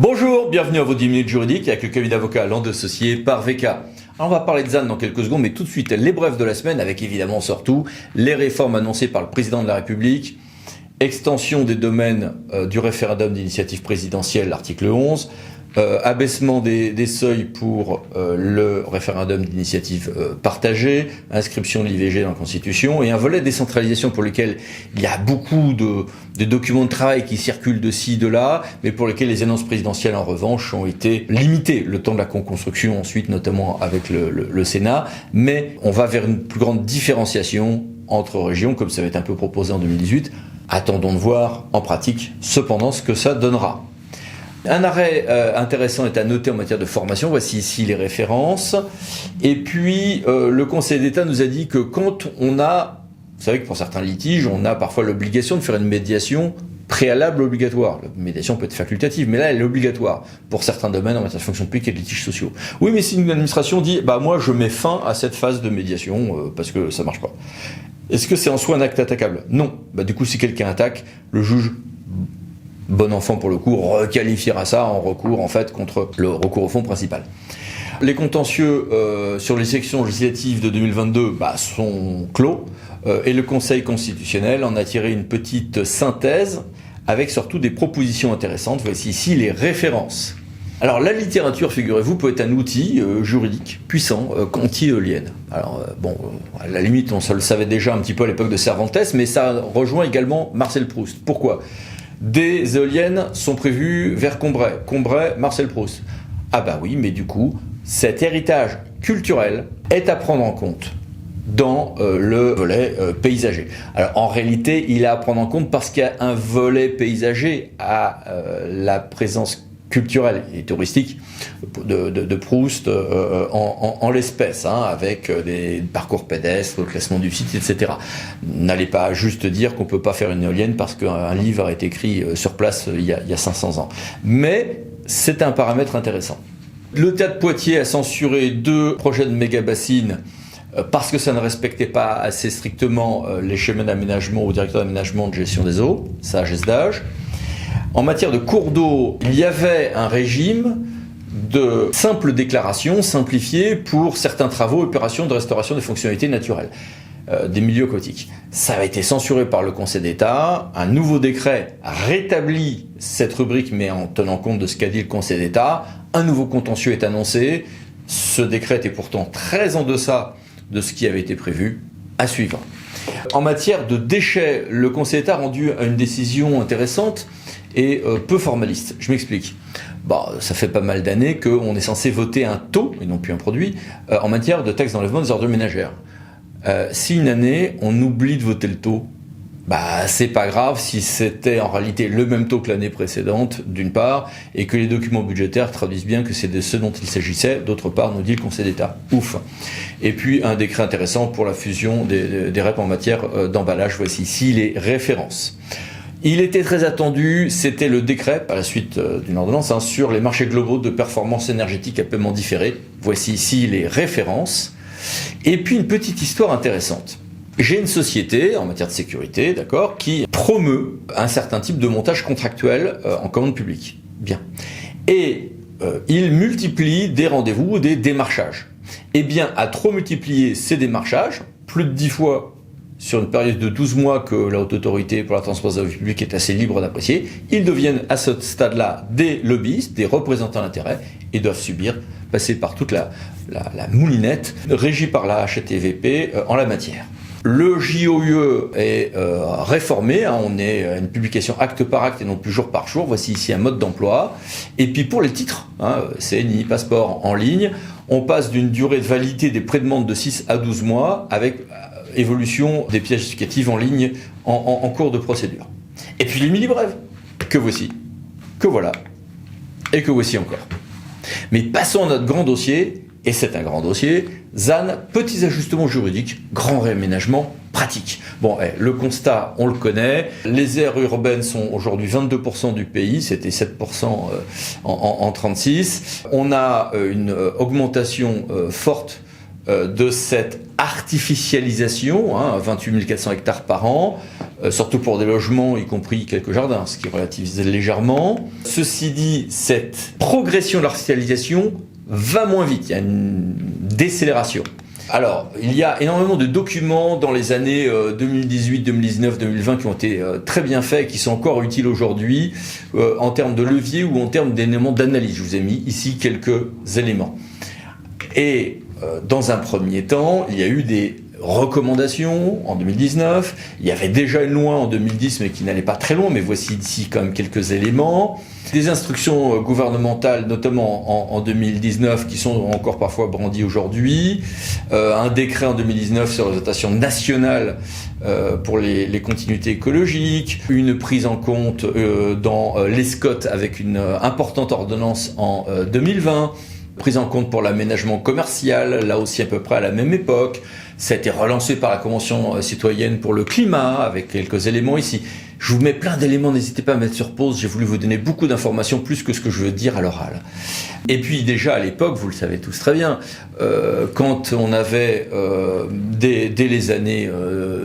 Bonjour, bienvenue à vos 10 minutes juridiques avec le cabinet d'avocats Land Associés par VK. Alors on va parler de ZAN dans quelques secondes, mais tout de suite les brefs de la semaine avec évidemment surtout les réformes annoncées par le président de la République, extension des domaines du référendum d'initiative présidentielle, l'article 11, abaissement des seuils pour le référendum d'initiative partagée, inscription de l'IVG dans la Constitution et un volet décentralisation pour lequel il y a beaucoup de documents de travail qui circulent de ci, de là, mais pour lesquels les annonces présidentielles en revanche ont été limitées, le temps de la construction ensuite notamment avec le Sénat, mais on va vers une plus grande différenciation entre régions comme ça va être un peu proposé en 2018. Attendons de voir en pratique cependant ce que ça donnera. Un arrêt intéressant est à noter en matière de formation, voici ici les références. Et puis le Conseil d'État nous a dit que quand on a, vous savez que pour certains litiges, on a parfois l'obligation de faire une médiation préalable obligatoire. La médiation peut être facultative, mais là elle est obligatoire pour certains domaines en matière de fonction publique et de litiges sociaux. Oui, mais si une administration dit, moi je mets fin à cette phase de médiation parce que ça marche pas. Est-ce que c'est en soi un acte attaquable? Non. Du coup, si quelqu'un attaque, le juge, bon enfant pour le coup, requalifiera ça en recours en fait contre le recours au fond principal. Les contentieux sur les élections législatives de 2022 sont clos et le Conseil constitutionnel en a tiré une petite synthèse avec surtout des propositions intéressantes. Voici ici les références. Alors la littérature, figurez-vous, peut être un outil juridique puissant anti-éolienne. Alors à la limite, on le savait déjà un petit peu à l'époque de Cervantes, mais ça rejoint également Marcel Proust. Pourquoi ? Des éoliennes sont prévues vers Combray. Combray, Marcel Proust. Oui, mais du coup, cet héritage culturel est à prendre en compte dans le volet paysager. Alors en réalité, il est à prendre en compte parce qu'il y a un volet paysager à la présence culturelle et touristique de Proust en l'espèce, avec des parcours pédestres, le classement du site, etc. N'allez pas juste dire qu'on ne peut pas faire une éolienne parce qu'un livre a été écrit sur place il y a 500 ans. Mais c'est un paramètre intéressant. Le Théâtre de Poitiers a censuré 2 projets de méga-bassines parce que ça ne respectait pas assez strictement les schémas d'aménagement ou directeur d'aménagement de gestion des eaux, sagesse d'âge. En matière de cours d'eau, il y avait un régime de simple déclaration simplifiée pour certains travaux et opérations de restauration des fonctionnalités naturelles des milieux aquatiques. Ça a été censuré par le Conseil d'État. Un nouveau décret rétablit cette rubrique, mais en tenant compte de ce qu'a dit le Conseil d'État. Un nouveau contentieux est annoncé. Ce décret était pourtant très en deçà de ce qui avait été prévu. À suivre. En matière de déchets, le Conseil d'État a rendu une décision intéressante et peu formaliste. Je m'explique. Ça fait pas mal d'années qu'on est censé voter un taux, et non plus un produit, en matière de taxe d'enlèvement des ordures ménagères. Si une année, on oublie de voter le taux, c'est pas grave si c'était en réalité le même taux que l'année précédente, d'une part, et que les documents budgétaires traduisent bien que c'est de ce dont il s'agissait, d'autre part, nous dit le Conseil d'État. Ouf. Et puis, un décret intéressant pour la fusion des REP en matière d'emballage. Voici ici les références. Il était très attendu, c'était le décret, à la suite d'une ordonnance, sur les marchés globaux de performance énergétique à paiement différé. Voici ici les références. Et puis une petite histoire intéressante. J'ai une société en matière de sécurité, qui promeut un certain type de montage contractuel en commande publique. Bien. Et il multiplie des rendez-vous ou des démarchages. Eh bien, à trop multiplier ces démarchages, plus de 10 fois sur une période de 12 mois que la Haute Autorité pour la transparence de la vie publique est assez libre d'apprécier, ils deviennent à ce stade-là des lobbyistes, des représentants d'intérêt, et doivent passer par toute la moulinette régie par la HATVP en la matière. Le JOUE est réformé, on est à une publication acte par acte et non plus jour par jour. Voici ici un mode d'emploi. Et puis pour les titres, CNI, passeport en ligne, on passe d'une durée de validité des pré-demandes de 6 à 12 mois avec évolution des pièces justificatives en ligne en cours de procédure. Et puis les mini-brèves, que voici, que voilà, et que voici encore. Mais passons à notre grand dossier, et c'est un grand dossier, ZAN, petits ajustements juridiques, grand réaménagement pratique. Le constat, on le connaît, les aires urbaines sont aujourd'hui 22% du pays, c'était 7% en 36. On a une augmentation forte de cette artificialisation, 28 400 hectares par an, surtout pour des logements, y compris quelques jardins, ce qui relativise légèrement. Ceci dit, cette progression de l'artificialisation va moins vite, il y a une décélération. Alors, il y a énormément de documents dans les années 2018, 2019, 2020 qui ont été très bien faits et qui sont encore utiles aujourd'hui en termes de levier ou en termes d'éléments d'analyse. Je vous ai mis ici quelques éléments. Et dans un premier temps, il y a eu des recommandations en 2019. Il y avait déjà une loi en 2010, mais qui n'allait pas très loin. Mais voici ici quand même quelques éléments. Des instructions gouvernementales, notamment en 2019, qui sont encore parfois brandies aujourd'hui. Un décret en 2019 sur l'orientation nationale pour les continuités écologiques. Une prise en compte dans les SCOT avec une importante ordonnance en 2020. Prise en compte pour l'aménagement commercial, là aussi à peu près à la même époque. Ça a été relancé par la Convention citoyenne pour le climat, avec quelques éléments ici. Je vous mets plein d'éléments, n'hésitez pas à mettre sur pause, j'ai voulu vous donner beaucoup d'informations, plus que ce que je veux dire à l'oral. Et puis déjà à l'époque, vous le savez tous très bien, quand on avait, dès les années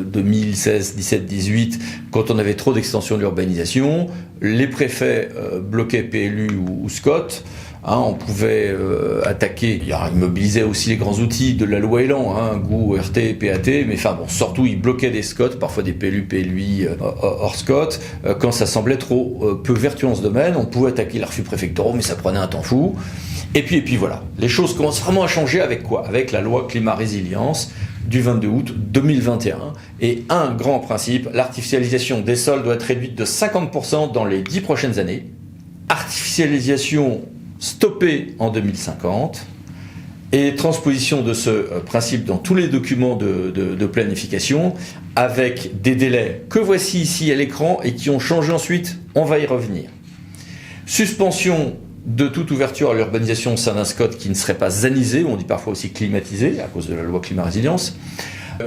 2016, 17, 18, quand on avait trop d'extension de l'urbanisation, les préfets bloquaient PLU ou SCOT. On pouvait attaquer, il mobilisait aussi les grands outils de la loi Elan, GOU, RT, PAT, mais surtout il bloquait des SCOT, parfois des PLU, PLUI hors SCOT, quand ça semblait trop peu vertueux en ce domaine. On pouvait attaquer les refus préfectoraux, mais ça prenait un temps fou. Et puis voilà, les choses commencent vraiment à changer avec quoi ? Avec la loi climat-résilience du 22 août 2021. Et un grand principe, l'artificialisation des sols doit être réduite de 50% dans les 10 prochaines années. Artificialisation stoppé en 2050 et transposition de ce principe dans tous les documents de planification avec des délais que voici ici à l'écran et qui ont changé ensuite, on va y revenir. Suspension de toute ouverture à l'urbanisation au sein d'un SCOT qui ne serait pas zanisé, on dit parfois aussi climatisé à cause de la loi climat-résilience.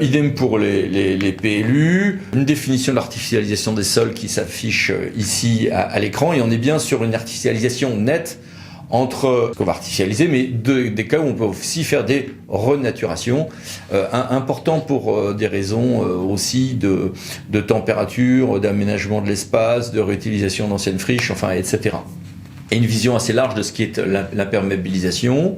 Idem pour les PLU, une définition de l'artificialisation des sols qui s'affiche ici à l'écran et on est bien sur une artificialisation nette entre ce qu'on va artificialiser, mais des cas où on peut aussi faire des renaturations, importants pour des raisons aussi de température, d'aménagement de l'espace, de réutilisation d'anciennes friches, etc. Et une vision assez large de ce qui est l'imperméabilisation.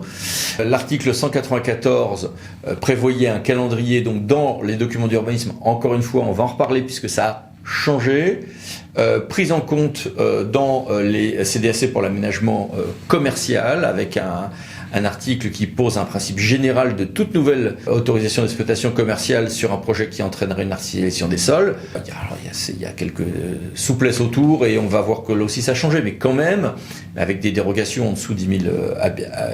L'article 194 prévoyait un calendrier donc dans les documents d'urbanisme. Encore une fois, on va en reparler puisque ça a changé. Prise en compte dans les CDAC pour l'aménagement commercial avec un article qui pose un principe général de toute nouvelle autorisation d'exploitation commerciale sur un projet qui entraînerait une artificialisation des sols. Il y a quelques souplesses autour et on va voir que là aussi ça a changé, mais quand même avec des dérogations en dessous de 10 000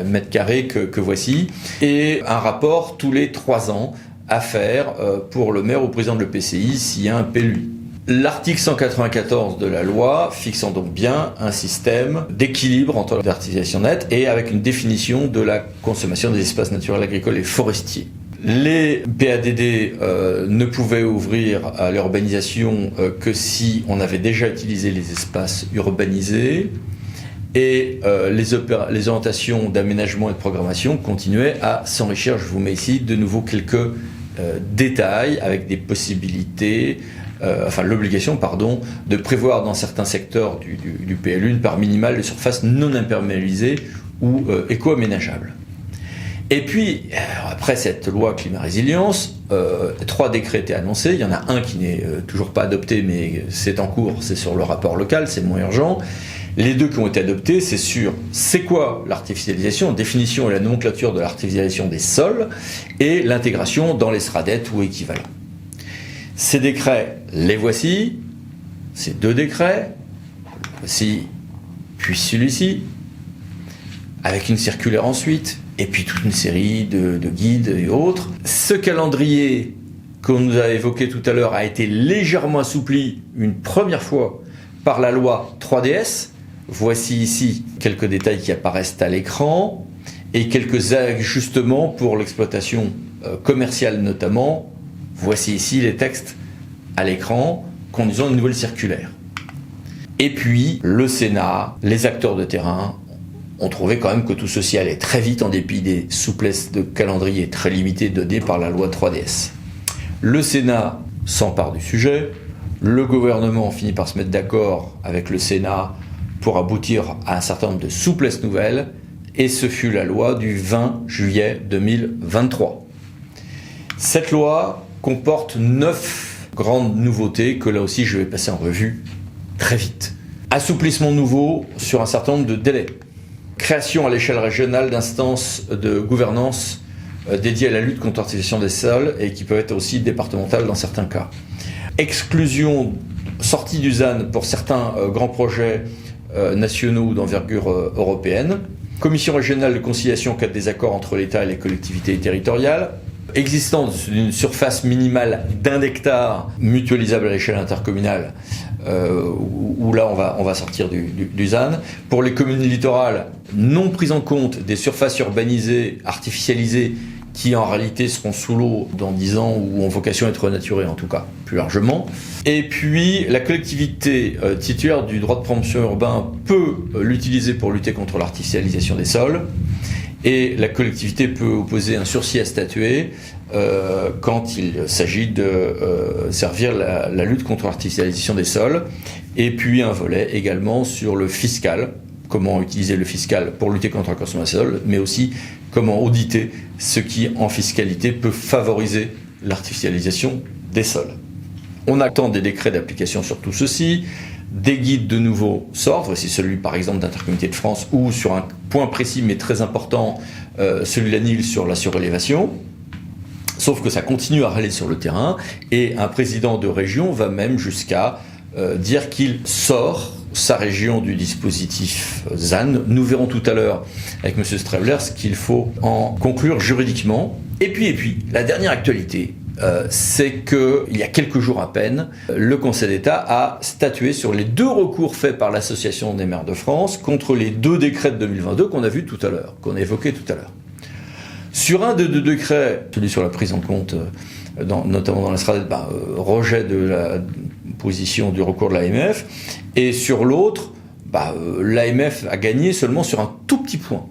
mètres carrés que voici, et un rapport tous les 3 ans à faire pour le maire ou président de l'EPCI s'il y a un PLU. L'article 194 de la loi fixant donc bien un système d'équilibre entre l'artificialisation nette et avec une définition de la consommation des espaces naturels, agricoles et forestiers. Les PADD ne pouvaient ouvrir à l'urbanisation que si on avait déjà utilisé les espaces urbanisés et les orientations d'aménagement et de programmation continuaient à s'enrichir. Je vous mets ici de nouveau quelques détails avec des possibilités. L'obligation, de prévoir dans certains secteurs du PLU une part minimale de surface non imperméabilisée ou éco-aménageable. Et puis, après cette loi climat-résilience, 3 décrets étaient annoncés. Il y en a un qui n'est toujours pas adopté, mais c'est en cours, c'est sur le rapport local, c'est le moins urgent. Les 2 qui ont été adoptés, c'est sur c'est quoi l'artificialisation, définition et la nomenclature de l'artificialisation des sols, et l'intégration dans les SRADET ou équivalents. Ces décrets, les voici, ces 2 décrets, voici, puis celui-ci, avec une circulaire ensuite, et puis toute une série de guides et autres. Ce calendrier qu'on nous a évoqué tout à l'heure a été légèrement assoupli une première fois par la loi 3DS. Voici ici quelques détails qui apparaissent à l'écran, et quelques ajustements pour l'exploitation commerciale notamment. Voici ici les textes à l'écran conduisant une nouvelle circulaire. Et puis, le Sénat, les acteurs de terrain On trouvait quand même que tout ceci allait très vite en dépit des souplesses de calendrier très limitées données par la loi 3DS. Le Sénat s'empare du sujet, le gouvernement finit par se mettre d'accord avec le Sénat pour aboutir à un certain nombre de souplesses nouvelles, et ce fut la loi du 20 juillet 2023. Cette loi comporte 9 grandes nouveautés que là aussi je vais passer en revue très vite. Assouplissement nouveau sur un certain nombre de délais. Création à l'échelle régionale d'instances de gouvernance dédiées à la lutte contre l'artificialisation des sols et qui peuvent être aussi départementales dans certains cas. Exclusion, sortie du ZAN pour certains grands projets nationaux d'envergure européenne. Commission régionale de conciliation en cas de désaccord entre l'État et les collectivités territoriales. Existence d'une surface minimale d'1 hectare mutualisable à l'échelle intercommunale, où là on va sortir du ZAN. Pour les communes littorales, non prise en compte des surfaces urbanisées, artificialisées, qui en réalité seront sous l'eau dans 10 ans ou ont vocation à être renaturées en tout cas, plus largement. Et puis la collectivité titulaire du droit de préemption urbain peut l'utiliser pour lutter contre l'artificialisation des sols. Et la collectivité peut opposer un sursis à statuer quand il s'agit de servir la lutte contre l'artificialisation des sols. Et puis un volet également sur le fiscal, comment utiliser le fiscal pour lutter contre la consommation des sols, mais aussi comment auditer ce qui en fiscalité peut favoriser l'artificialisation des sols. On attend des décrets d'application sur tout ceci. Des guides de nouveau sortent, voici celui par exemple d'Intercommunalité de France, ou sur un point précis mais très important, celui de la NIL sur la surélévation. Sauf que ça continue à râler sur le terrain, et un président de région va même jusqu'à dire qu'il sort sa région du dispositif ZAN. Nous verrons tout à l'heure avec M. Strebler ce qu'il faut en conclure juridiquement. Et puis, la dernière actualité, c'est qu'il y a quelques jours à peine, le Conseil d'État a statué sur les 2 recours faits par l'Association des maires de France contre les 2 décrets de 2022 qu'on a vus tout à l'heure, qu'on a évoqués tout à l'heure. Sur un des 2 décrets, celui sur la prise en compte, notamment dans la SRADET, rejet de la position du recours de l'AMF, et sur l'autre, l'AMF a gagné seulement sur un tout petit point.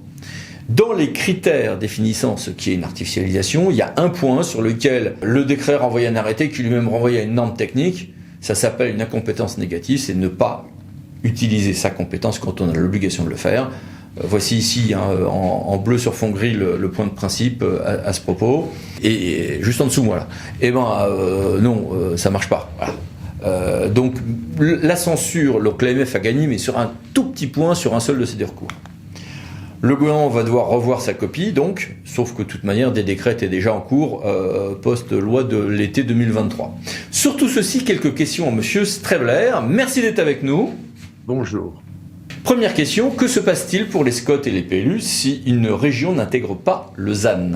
Dans les critères définissant ce qui est une artificialisation, il y a un point sur lequel le décret renvoie un arrêté qui lui-même renvoie à une norme technique. Ça s'appelle une incompétence négative, c'est ne pas utiliser sa compétence quand on a l'obligation de le faire. Voici ici en bleu sur fond gris le point de principe à ce propos. Et juste en dessous, voilà. Non, ça marche pas. Voilà. Donc la censure, donc l'AMF a gagné, mais sur un tout petit point, sur un seul de ces 2 recours. Le gouvernement va devoir revoir sa copie, donc, sauf que de toute manière, des décrets étaient déjà en cours post-loi de l'été 2023. Sur tout ceci, quelques questions à M. Strebler. Merci d'être avec nous. Bonjour. Première question, que se passe-t-il pour les SCOT et les PLU si une région n'intègre pas le ZAN ?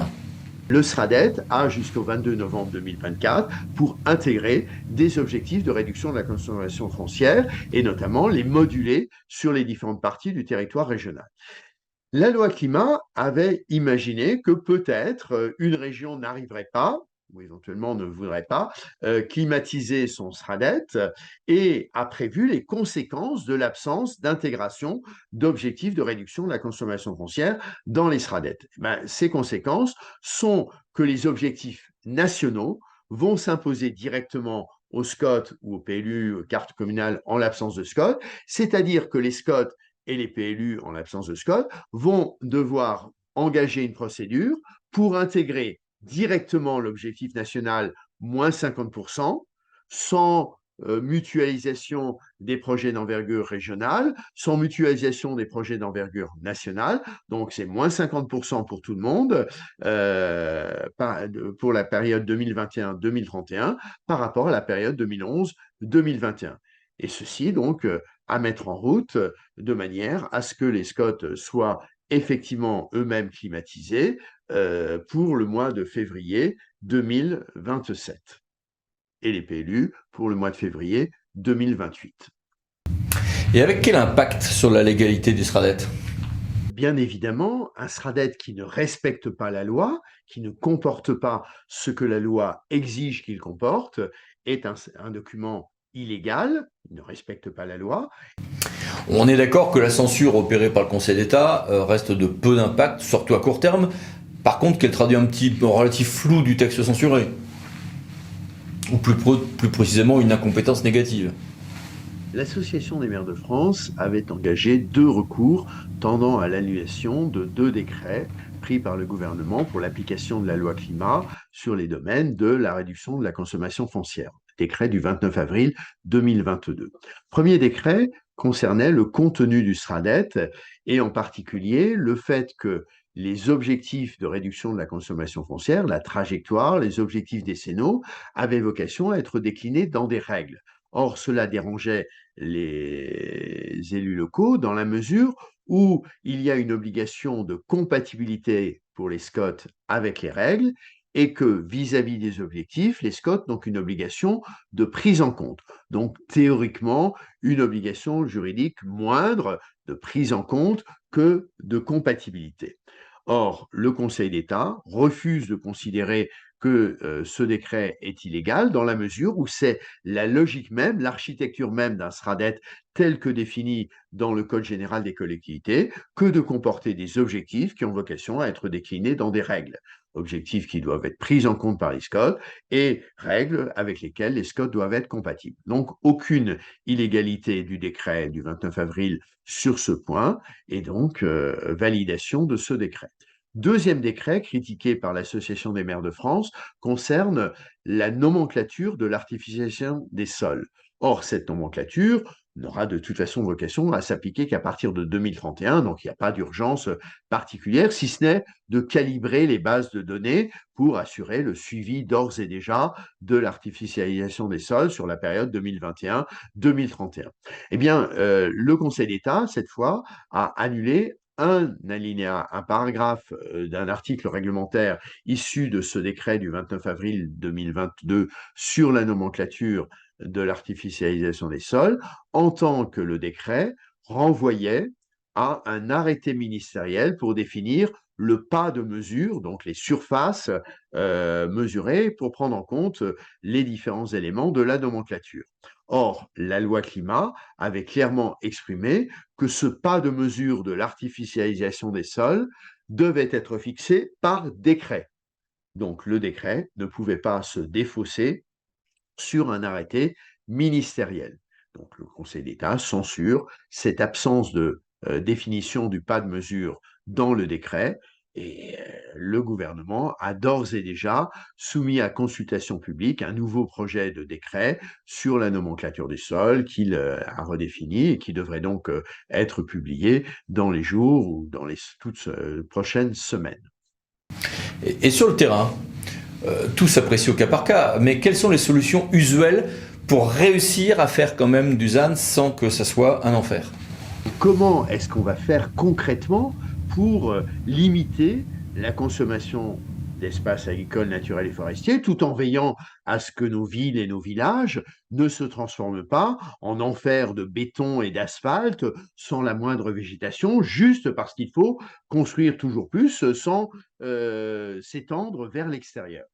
Le SRADET a jusqu'au 22 novembre 2024 pour intégrer des objectifs de réduction de la consommation foncière et notamment les moduler sur les différentes parties du territoire régional. La loi climat avait imaginé que peut-être une région n'arriverait pas, ou éventuellement ne voudrait pas, climatiser son SRADET et a prévu les conséquences de l'absence d'intégration d'objectifs de réduction de la consommation foncière dans les SRADET. Ces conséquences sont que les objectifs nationaux vont s'imposer directement aux SCOT ou aux PLU, aux cartes communales en l'absence de SCOT, c'est-à-dire que les SCOT et les PLU, en l'absence de SCOT, vont devoir engager une procédure pour intégrer directement l'objectif national moins 50%, sans mutualisation des projets d'envergure régionale, sans mutualisation des projets d'envergure nationale. Donc, c'est moins 50% pour tout le monde pour la période 2021-2031 par rapport à la période 2011-2021. Et ceci, donc, à mettre en route de manière à ce que les SCOT soient effectivement eux-mêmes climatisés pour le mois de février 2027 et les PLU pour le mois de février 2028. Et avec quel impact sur la légalité du SRADET ? Bien évidemment, un SRADET qui ne respecte pas la loi, qui ne comporte pas ce que la loi exige qu'il comporte, est un document illégal, il ne respecte pas la loi. On est d'accord que la censure opérée par le Conseil d'État reste de peu d'impact, surtout à court terme. Par contre, qu'elle traduit un petit relatif flou du texte censuré, ou plus précisément une incompétence négative. L'Association des maires de France avait engagé 2 recours tendant à l'annulation de 2 décrets pris par le gouvernement pour l'application de la loi climat sur les domaines de la réduction de la consommation foncière. Décret du 29 avril 2022. Premier décret concernait le contenu du SRADET et en particulier le fait que les objectifs de réduction de la consommation foncière, la trajectoire, les objectifs décennaux avaient vocation à être déclinés dans des règles. Or, cela dérangeait les élus locaux dans la mesure où il y a une obligation de compatibilité pour les SCOT avec les règles et que vis-à-vis des objectifs, les SCOT n'ont qu'une obligation de prise en compte. Donc théoriquement, une obligation juridique moindre de prise en compte que de compatibilité. Or, le Conseil d'État refuse de considérer que ce décret est illégal dans la mesure où c'est la logique même, l'architecture même d'un SRADET tel que défini dans le Code général des collectivités, que de comporter des objectifs qui ont vocation à être déclinés dans des règles. Objectifs qui doivent être pris en compte par les SCOT et règles avec lesquelles les SCOT doivent être compatibles. Donc, aucune illégalité du décret du 29 avril sur ce point et donc validation de ce décret. Deuxième décret critiqué par l'Association des maires de France concerne la nomenclature de l'artificialisation des sols. Or, cette nomenclature n'aura de toute façon vocation à s'appliquer qu'à partir de 2031, donc il n'y a pas d'urgence particulière, si ce n'est de calibrer les bases de données pour assurer le suivi d'ores et déjà de l'artificialisation des sols sur la période 2021-2031. Eh bien, le Conseil d'État, cette fois, a annulé un alinéa, un paragraphe d'un article réglementaire issu de ce décret du 29 avril 2022 sur la nomenclature de l'artificialisation des sols, en tant que le décret renvoyait à un arrêté ministériel pour définir le pas de mesure, donc les surfaces mesurées pour prendre en compte les différents éléments de la nomenclature. Or, la loi climat avait clairement exprimé que ce pas de mesure de l'artificialisation des sols devait être fixé par décret. Donc, le décret ne pouvait pas se défausser sur un arrêté ministériel. Donc, le Conseil d'État censure cette absence de définition du pas de mesure dans le décret et le gouvernement a d'ores et déjà soumis à consultation publique un nouveau projet de décret sur la nomenclature des sols qu'il a redéfini et qui devrait donc être publié dans les jours ou dans les toutes prochaines semaines. Et sur le terrain, tout s'apprécie au cas par cas, mais quelles sont les solutions usuelles pour réussir à faire quand même du ZAN sans que ça soit un enfer? Comment est-ce qu'on va faire concrètement pour limiter la consommation d'espaces agricoles, naturels et forestiers, tout en veillant à ce que nos villes et nos villages ne se transforment pas en enfer de béton et d'asphalte sans la moindre végétation, juste parce qu'il faut construire toujours plus sans s'étendre vers l'extérieur.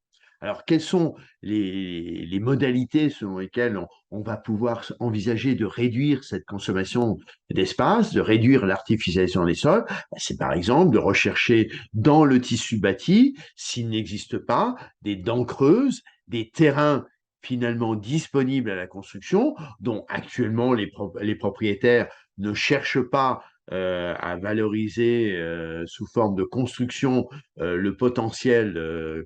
Alors, quelles sont les modalités selon lesquelles on va pouvoir envisager de réduire cette consommation d'espace, de réduire l'artificialisation des sols? C'est par exemple de rechercher dans le tissu bâti, s'il n'existe pas, des dents creuses, des terrains finalement disponibles à la construction, dont actuellement les propriétaires ne cherchent pas à valoriser sous forme de construction le potentiel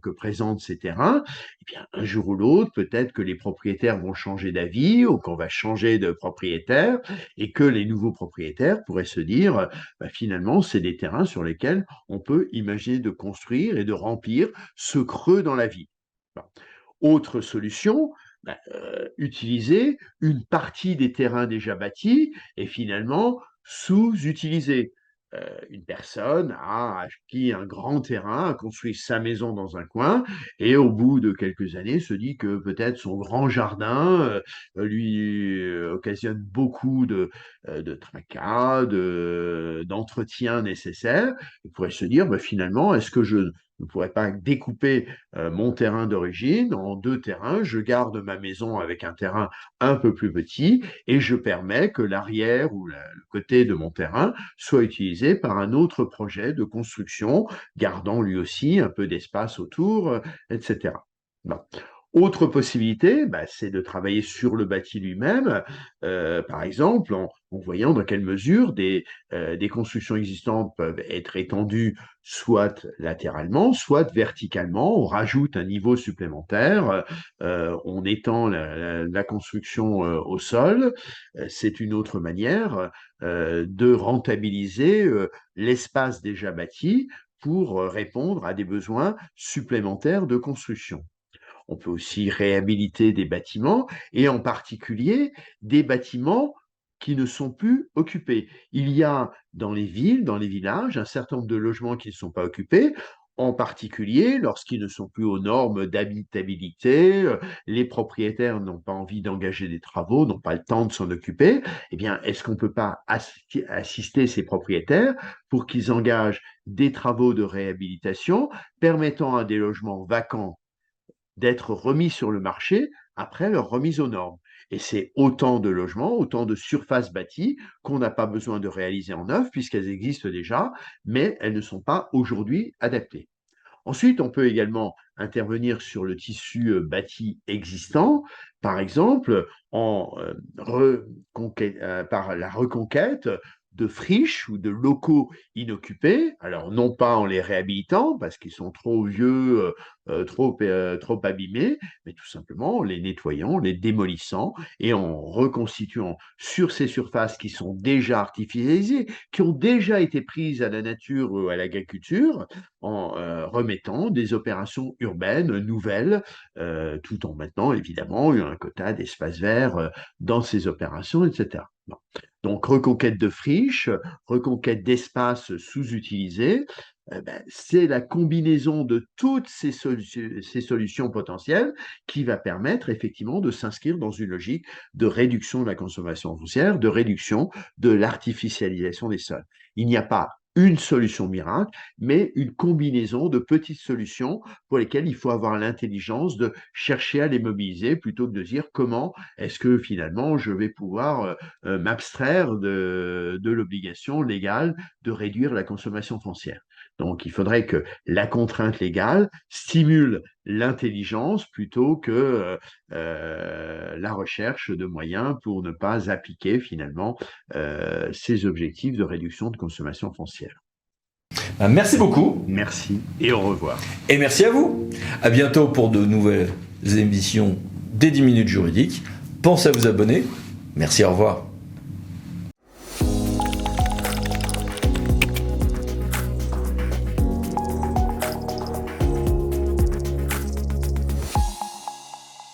que présentent ces terrains. Eh bien, un jour ou l'autre, peut-être que les propriétaires vont changer d'avis ou qu'on va changer de propriétaire et que les nouveaux propriétaires pourraient se dire, bah, finalement, c'est des terrains sur lesquels on peut imaginer de construire et de remplir ce creux dans la vie. Bon. Autre solution, bah, utiliser une partie des terrains déjà bâtis et finalement sous-utilisés. Une personne a acquis un grand terrain, a construit sa maison dans un coin et au bout de quelques années se dit que peut-être son grand jardin lui occasionne beaucoup de tracas, d'entretien nécessaire. Il pourrait se dire, bah, finalement, est-ce que je ne pourrais pas découper mon terrain d'origine en 2 terrains. Je garde ma maison avec un terrain un peu plus petit et je permets que l'arrière ou le côté de mon terrain soit utilisé par un autre projet de construction, gardant lui aussi un peu d'espace autour, etc. Bon. Autre possibilité, c'est de travailler sur le bâti lui-même, par exemple en voyant dans quelle mesure des constructions existantes peuvent être étendues soit latéralement, soit verticalement. On rajoute un niveau supplémentaire, on étend la construction au sol. C'est une autre manière de rentabiliser l'espace déjà bâti pour répondre à des besoins supplémentaires de construction. On peut aussi réhabiliter des bâtiments et en particulier des bâtiments qui ne sont plus occupés. Il y a dans les villes, dans les villages, un certain nombre de logements qui ne sont pas occupés, en particulier lorsqu'ils ne sont plus aux normes d'habitabilité, les propriétaires n'ont pas envie d'engager des travaux, n'ont pas le temps de s'en occuper. Eh bien, est-ce qu'on ne peut pas assister ces propriétaires pour qu'ils engagent des travaux de réhabilitation permettant à des logements vacants d'être remis sur le marché après leur remise aux normes? Et c'est autant de logements, autant de surfaces bâties qu'on n'a pas besoin de réaliser en neuf puisqu'elles existent déjà, mais elles ne sont pas aujourd'hui adaptées. Ensuite, on peut également intervenir sur le tissu bâti existant, par exemple par la reconquête de friches ou de locaux inoccupés, alors non pas en les réhabilitant parce qu'ils sont trop vieux, trop abîmés, mais tout simplement en les nettoyant, les démolissant et en reconstituant sur ces surfaces qui sont déjà artificialisées, qui ont déjà été prises à la nature ou à l'agriculture, en remettant des opérations urbaines nouvelles, tout en maintenant évidemment un quota d'espace vert dans ces opérations, etc. Bon. Donc reconquête de friches, reconquête d'espaces sous-utilisés, c'est la combinaison de toutes ces solutions potentielles qui va permettre effectivement de s'inscrire dans une logique de réduction de la consommation foncière, de réduction de l'artificialisation des sols. Il n'y a pas une solution miracle, mais une combinaison de petites solutions pour lesquelles il faut avoir l'intelligence de chercher à les mobiliser plutôt que de dire comment est-ce que finalement je vais pouvoir m'abstraire de l'obligation légale de réduire la consommation foncière. Donc il faudrait que la contrainte légale stimule l'intelligence plutôt que la recherche de moyens pour ne pas appliquer finalement ces objectifs de réduction de consommation foncière. Merci beaucoup. Merci et au revoir. Et merci à vous. À bientôt pour de nouvelles émissions des 10 minutes juridiques. Pensez à vous abonner. Merci, au revoir.